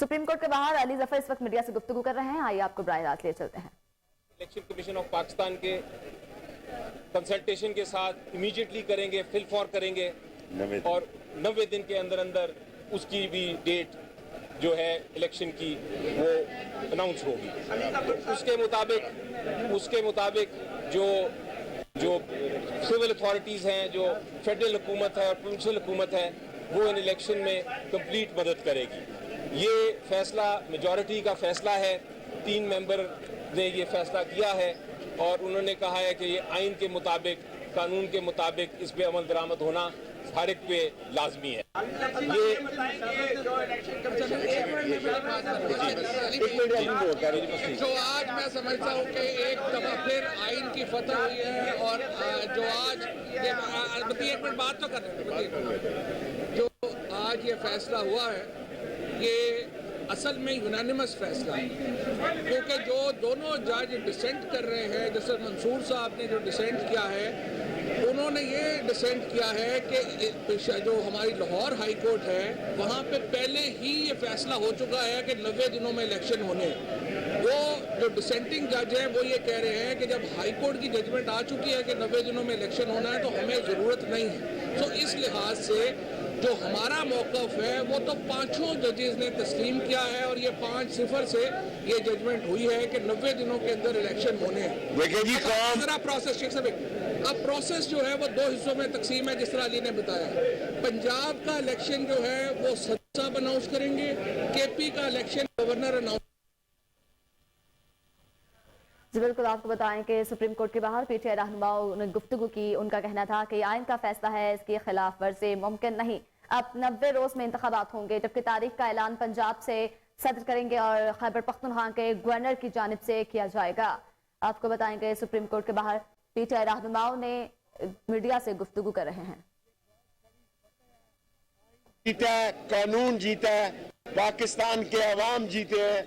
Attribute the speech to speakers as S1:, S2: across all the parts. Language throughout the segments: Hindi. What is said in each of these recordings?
S1: सुप्रीम कोर्ट के बाहर अली जफर इस वक्त मीडिया से गुफ्तगू कर रहे हैं। आइए आपको बराह रास्त ले चलते हैं।
S2: इलेक्शन कमीशन ऑफ पाकिस्तान के कंसल्टेशन के साथ इमीडिएटली करेंगे, फिल फॉर करेंगे और 90 दिन के अंदर अंदर उसकी भी डेट जो है इलेक्शन की वो अनाउंस होगी। उसके मुताबिक जो सिविल अथॉरिटीज़ हैं, जो फेडरल हुकूमत है और प्रोविंशियल हुकूमत है, वो इन इलेक्शन में कंप्लीट मदद करेगी। ये फैसला मेजॉरिटी का फैसला है। 3 मेंबर ने ये फैसला किया है और उन्होंने कहा है कि ये आइन के मुताबिक, कानून के मुताबिक इस पे अमल दरामद होना हर एक पे लाजमी है। ये
S3: जो आज मैं समझता हूँ कि एक दफा फिर आइन की फतह हुई है और जो आज एक मिनट बात तो कर रहे हैं, जो आज ये फैसला हुआ है ये असल में यूनानिमस फैसला है, क्योंकि जो दोनों जज डिसेंट कर रहे हैं, जैसे मंसूर साहब ने जो डिसेंट किया है, उन्होंने ये डिसेंट किया है कि जो हमारी लाहौर हाई कोर्ट है वहाँ पे पहले ही ये फैसला हो चुका है कि 90 दिनों में इलेक्शन होने। वो जो डिसेंटिंग जज हैं वो ये कह रहे हैं कि जब हाई कोर्ट की जजमेंट आ चुकी है कि 90 दिनों में इलेक्शन होना है तो हमें ज़रूरत नहीं है। तो इस लिहाज से जो हमारा मौक़िफ़ है वो तो 5 जजेस ने तस्लीम किया है और ये 5-0 से ये जजमेंट हुई है कि 90 दिनों के अंदर इलेक्शन होने हैं। दूसरा प्रोसेस अब प्रोसेस जो है वो 2 हिस्सों में तकसीम है, जिस तरह अली ने बताया। पंजाब का इलेक्शन जो है वो सदर साहब अनाउंस करेंगे, केपी का इलेक्शन गवर्नर अनाउंस।
S1: जी बिल्कुल, आपको बताएं कि सुप्रीम कोर्ट के बाहर पीटीआई रहनुमाओं ने गुफ्तगू की। उनका कहना था कि आइन का फैसला है, इसकी खिलाफ वर्जी मुमकिन नहीं। अब 90 रोज में इंतखाबात होंगे, जबकि तारीख का ऐलान पंजाब से सदर करेंगे और खैबर पख्तूनख्वा के गवर्नर की जानिब से किया जाएगा। आपको बताएंगे सुप्रीम कोर्ट के बाहर पीटीआई रहनुमाओं ने मीडिया से गुफ्तगू कर रहे हैं।
S4: जीता है, कानून जीता है, पाकिस्तान के अवाम जीते हैं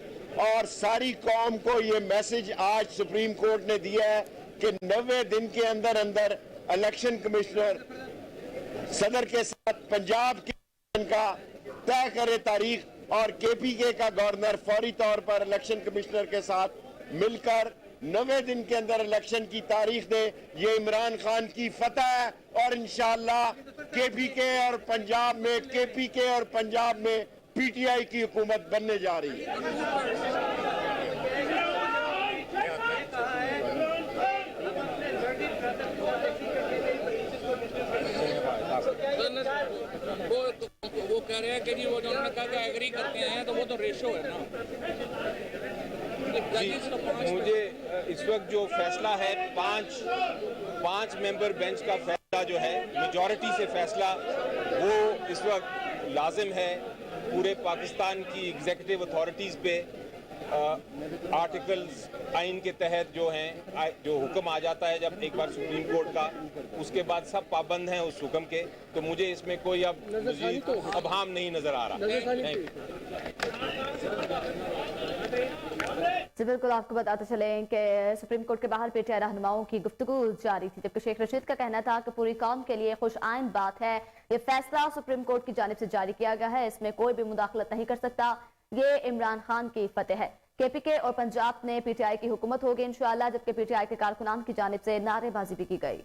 S4: और सारी कौम को ये मैसेज आज सुप्रीम कोर्ट ने दिया है कि 90 दिन के अंदर अंदर इलेक्शन कमिश्नर सदर के साथ पंजाब का तय करे तारीख और केपीके का गवर्नर फौरी तौर पर इलेक्शन कमिश्नर के साथ मिलकर 90 दिन के अंदर इलेक्शन की तारीख दे। ये इमरान खान की फतह है और इंशाअल्लाह केपीके और पंजाब में केपीके और पंजाब में पीटीआई की हुकूमत बनने जा रही है।
S3: वो कह रहे हैं कि जी वो जो उन्होंने कहा कि एग्री करते हैं तो वो तो रेशो है ना।
S2: मुझे इस वक्त जो फैसला है 5 मेंबर बेंच का फैसला जो है मेजॉरिटी से फैसला, वो इस वक्त लाजिम है पूरे पाकिस्तान की एग्जीक्यूटिव अथॉरिटीज़ पे। आर्टिकल्स आइन के तहत जो हैं, जो हुक्म आ जाता है जब एक बार सुप्रीम कोर्ट का, उसके बाद सब पाबंद हैं उस हुक्म के। तो मुझे इसमें कोई अब अभाम नहीं नजर आ रहा।
S1: जी बिल्कुल, आपको बताते चले कि सुप्रीम कोर्ट के बाहर पीटीआई रहनुमाओं की गुफ्तगू जारी थी, जबकि शेख रशीद का कहना था कि पूरी कौम के लिए खुश आइन बात है। ये फैसला सुप्रीम कोर्ट की जानिब से जारी किया गया है, इसमें कोई भी मुदाखलत नहीं कर सकता। ये इमरान खान की फतेह है। केपीके और पंजाब में पीटीआई की हुकूमत होगी इंशाअल्लाह, जबकि पीटीआई के कारकुनान की जानिब से नारेबाजी भी की गई।